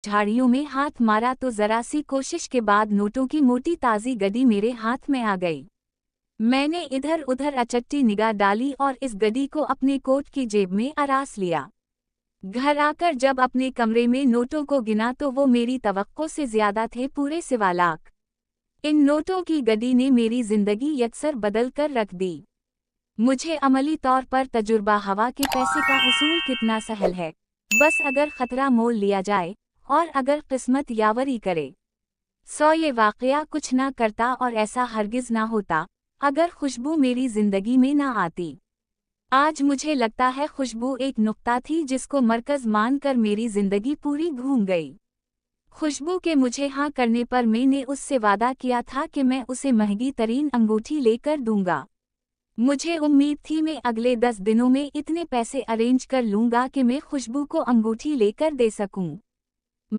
झाड़ियों में हाथ मारा तो जरा सी कोशिश के बाद नोटों की मोटी ताज़ी गड्डी मेरे हाथ में आ गई। मैंने इधर उधर अचट्टी निगाह डाली और इस गड्डी को अपने कोट की जेब में अरास लिया। घर आकर जब अपने कमरे में नोटों को गिना तो वो मेरी तवक्को से ज्यादा थे, पूरे 1.25 लाख। इन नोटों की गड्डी ने मेरी जिंदगी यकसर बदल कर रख दी। मुझे अमली तौर पर तजुर्बा हवा के पैसे का उसूल कितना सहल है, बस अगर खतरा मोल लिया जाए और अगर किस्मत यावरी करे। ये वाकया कुछ ना करता और ऐसा हरगिज ना होता अगर खुशबू मेरी जिंदगी में ना आती। आज मुझे लगता है खुशबू एक नुक्ता थी जिसको मरकज मानकर मेरी जिंदगी पूरी घूम गई। खुशबू के मुझे हाँ करने पर मैंने उससे वादा किया था कि मैं उसे महंगी तरीन अंगूठी लेकर दूंगा। मुझे उम्मीद थी मैं अगले 10 दिनों में इतने पैसे अरेंज कर लूंगा कि मैं खुशबू को अंगूठी लेकर दे सकूं।